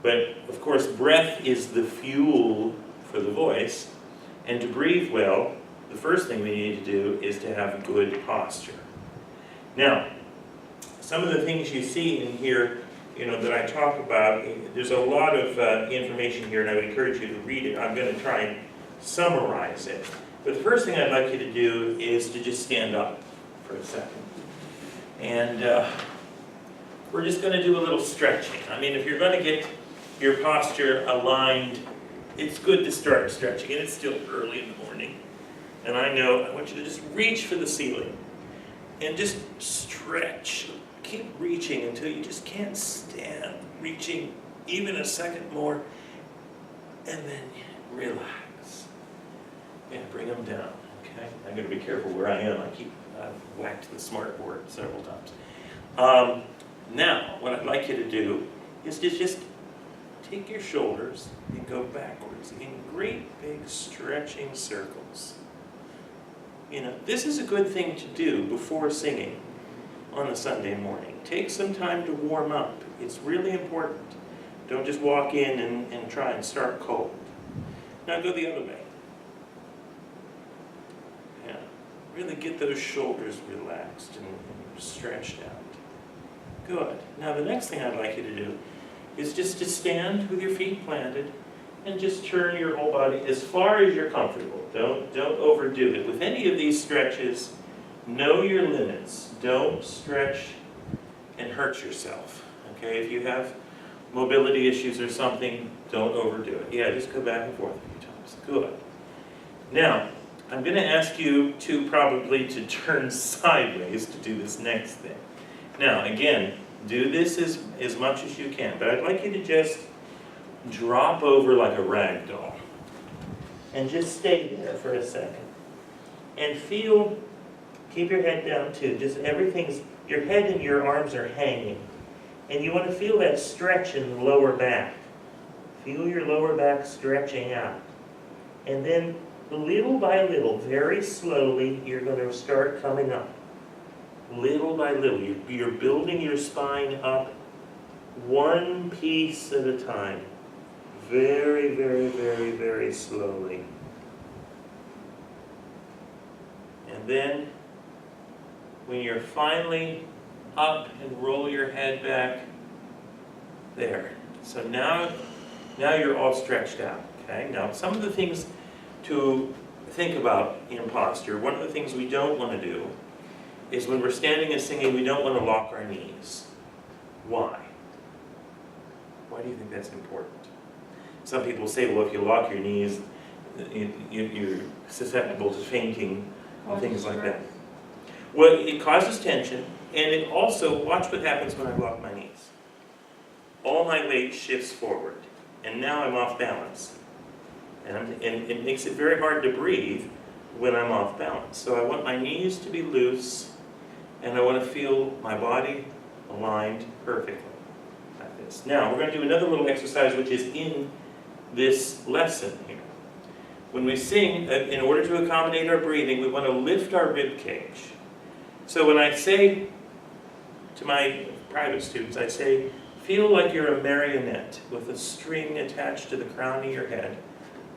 But of course, breath is the fuel for the voice, and to breathe well, the first thing we need to do is to have good posture. Now, some of the things you see in here, that I talk about, there's a lot of information here, and I would encourage you to read it. I'm going to try and summarize it. But the first thing I'd like you to do is to just stand up for a second. And we're just going to do a little stretching. I mean, if you're going to get your posture aligned, it's good to start stretching. And it's still early in the morning. And I want you to just reach for the ceiling. And just stretch. Keep reaching until you just can't stand. Reaching even a second more. And then relax. Yeah, bring them down. Okay? I'm going to be careful where I am. I've whacked the smart board several times. Now, what I'd like you to do is just take your shoulders and go backwards in great big stretching circles. This is a good thing to do before singing on a Sunday morning. Take some time to warm up. It's really important. Don't just walk in and try and start cold. Now go the other way. Yeah. Really get those shoulders relaxed and stretched out. Good. Now the next thing I'd like you to do is just to stand with your feet planted and just turn your whole body as far as you're comfortable. Don't overdo it. With any of these stretches, know your limits. Don't stretch and hurt yourself. Okay? If you have mobility issues or something, don't overdo it. Yeah, just go back and forth a few times. Good. Now, I'm going to ask you to turn sideways to do this next thing. Now, again, do this as much as you can, but I'd like you to just drop over like a rag doll. And just stay there for a second. And keep your head down too, your head and your arms are hanging. And you want to feel that stretch in the lower back. Feel your lower back stretching out. And then little by little, very slowly, you're going to start coming up. Little by little, you're building your spine up one piece at a time. Very, very, very, very slowly. And then, when you're finally up and roll your head back, there. So now you're all stretched out. Okay? Now, some of the things to think about in posture, one of the things we don't want to do is when we're standing and singing, we don't want to lock our knees. Why? Why do you think that's important? Some people say, well, if you lock your knees, you're susceptible to fainting and things like that. Well, it causes tension, and it also, watch what happens when I lock my knees. All my weight shifts forward, and now I'm off balance. And it makes it very hard to breathe when I'm off balance. So I want my knees to be loose, and I want to feel my body aligned perfectly, like this. Now, we're going to do another little exercise which is in this lesson here. When we sing, in order to accommodate our breathing, we want to lift our rib cage. So when I say to my private students, I say, feel like you're a marionette with a string attached to the crown of your head,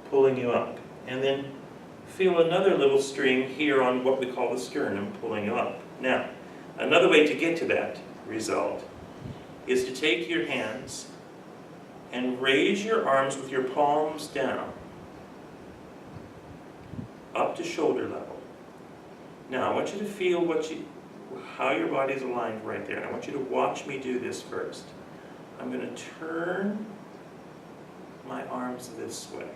pulling you up. And then feel another little string here on what we call the sternum, pulling you up. Now, another way to get to that result is to take your hands and raise your arms with your palms down, up to shoulder level. Now, I want you to feel how your body is aligned right there. And I want you to watch me do this first. I'm going to turn my arms this way.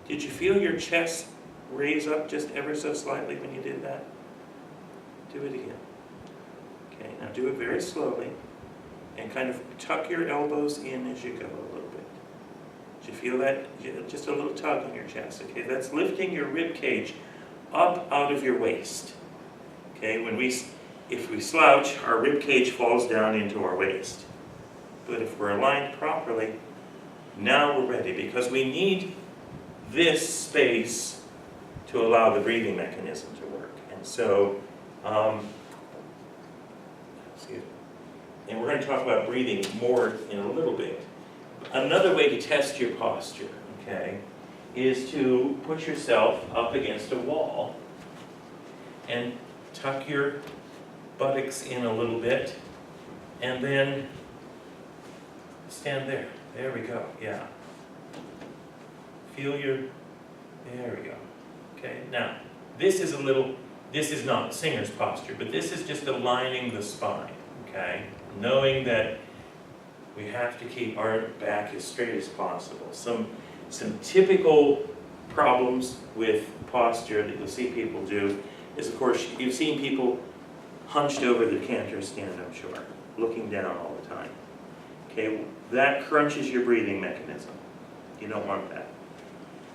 Did you feel your chest raise up just ever so slightly when you did that? Do it again. Okay, now do it very slowly and kind of tuck your elbows in as you go a little bit. Did you feel that? Just a little tug on your chest. Okay, that's lifting your rib cage up out of your waist. Okay, if we slouch, our rib cage falls down into our waist. But if we're aligned properly, now we're ready, because we need this space to allow the breathing mechanism to work. And so, excuse me. and we're going to talk about breathing more in a little bit. Another way to test your posture, okay, is to put yourself up against a wall and tuck your buttocks in a little bit, and then stand there. There we go, yeah. Feel your, there we go. Okay, now, this is not singer's posture, but this is just aligning the spine, okay? Knowing that we have to keep our back as straight as possible. Some typical problems with posture that you'll see people do is, of course, you've seen people hunched over the cantor stand, I'm sure, looking down all the time. Okay, that crunches your breathing mechanism. You don't want that.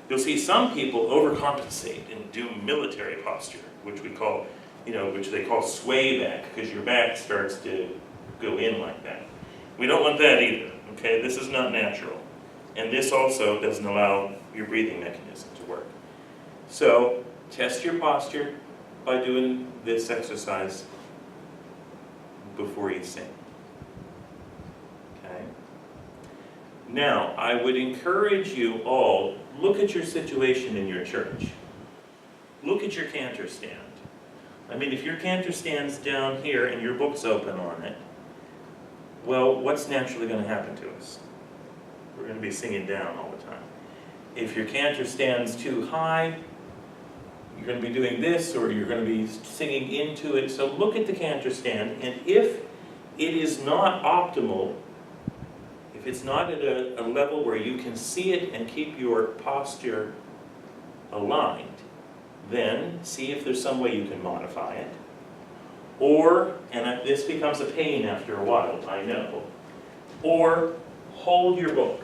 You'll see some people overcompensate and do military posture, which we call, which they call sway back, because your back starts to go in like that. We don't want that either, okay? This is not natural. And this also doesn't allow your breathing mechanism to work. So, test your posture by doing this exercise before you sing. Okay? Now, I would encourage you all, look at your situation in your church. Look at your cantor stand. I mean, if your cantor stand's down here and your book's open on it, well, what's naturally going to happen to us? We're going to be singing down all the time. If your cantor stand's too high, you're going to be doing this, or you're going to be singing into it. So look at the cantor stand, and if it is not optimal, if it's not at a level where you can see it and keep your posture aligned, then see if there's some way you can modify it. Or, and this becomes a pain after a while, I know, or hold your book,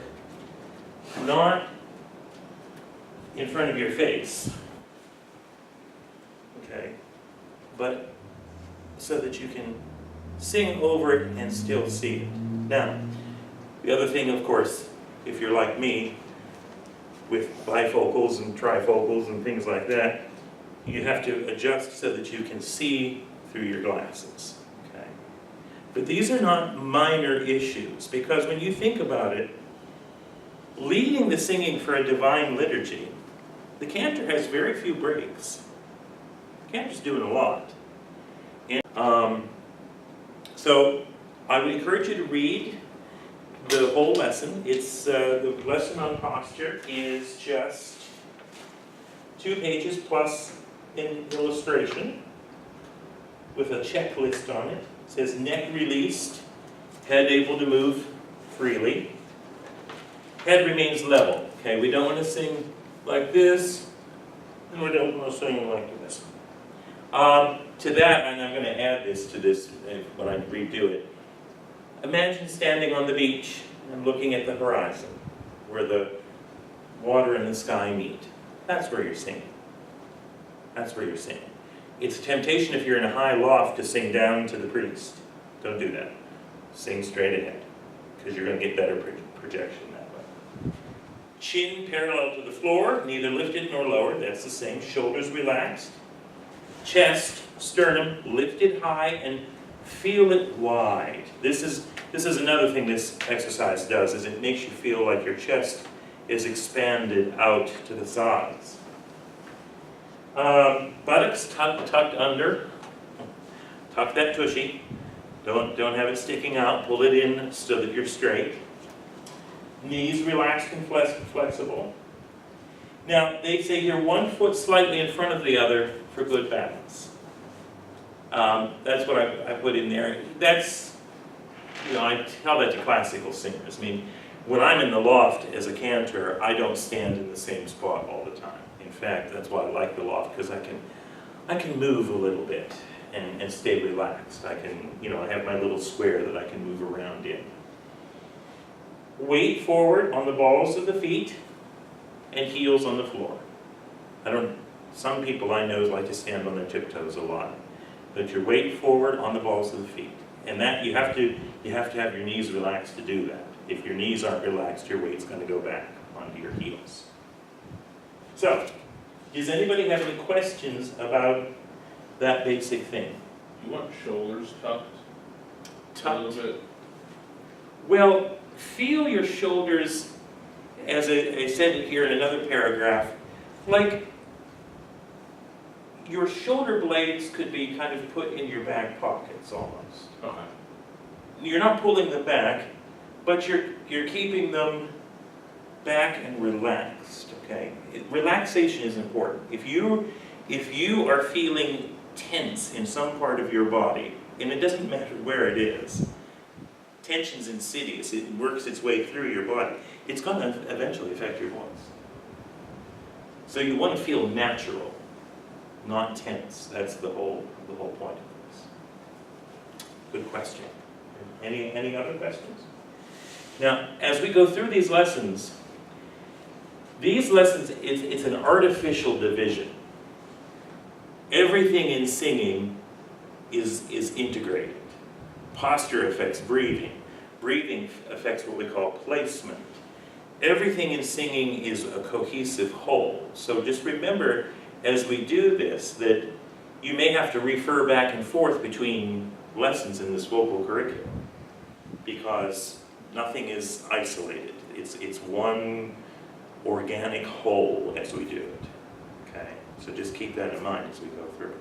not in front of your face, okay, but so that you can sing over it and still see it. Now, the other thing, of course, if you're like me, with bifocals and trifocals and things like that, you have to adjust so that you can see through your glasses, okay? But these are not minor issues, because when you think about it, leading the singing for a divine liturgy, the cantor has very few breaks. The cantor's doing a lot. And, so I would encourage you to read the whole lesson. It's the lesson on posture is just 2 pages plus an illustration with a checklist on it. It says neck released, head able to move freely. Head remains level. Okay, we don't want to sing like this, and we don't want to sing like this. To that, and I'm going to add this to this when I redo it. Imagine standing on the beach and looking at the horizon, where the water and the sky meet. That's where you're singing. That's where you're singing. It's a temptation if you're in a high loft to sing down to the priest. Don't do that. Sing straight ahead, because you're going to get better projection that way. Chin parallel to the floor, neither lifted nor lowered. That's the same. Shoulders relaxed. Chest, sternum lifted high, and feel it wide. This is another thing this exercise does, is it makes you feel like your chest is expanded out to the sides. Buttocks tucked under. Tuck that tushy. Don't have it sticking out. Pull it in so that you're straight. Knees relaxed and flexible. Now, they say here 1 foot slightly in front of the other for good balance. That's what I put in there. That's, I tell that to classical singers. I mean, when I'm in the loft as a cantor, I don't stand in the same spot all the time. In fact, that's why I like the loft, because I can move a little bit and stay relaxed. I can, I have my little square that I can move around in. Weight forward on the balls of the feet and heels on the floor. Some people I know like to stand on their tiptoes a lot, but your weight forward on the balls of the feet. And that you have to have your knees relaxed to do that. If your knees aren't relaxed, your weight's going to go back onto your heels. So, does anybody have any questions about that basic thing? You want shoulders tucked? tucked. A little bit. Well, feel your shoulders, as I said here in another paragraph, like your shoulder blades could be kind of put in your back pockets almost. Okay. You're not pulling them back, but you're keeping them back and relaxed, okay? Relaxation is important. If you are feeling tense in some part of your body, and it doesn't matter where it is, tension's insidious, it works its way through your body, it's going to eventually affect your voice. So you want to feel natural, not tense. That's the whole point of this. Good question. Any other questions? Now, as we go through these lessons, it's an artificial division. Everything in singing is integrated. Posture affects breathing. Breathing affects what we call placement. Everything in singing is a cohesive whole. So just remember, as we do this, that you may have to refer back and forth between lessons in this vocal curriculum, because nothing is isolated. It's one organic whole as we do it. Okay? So just keep that in mind as we go through.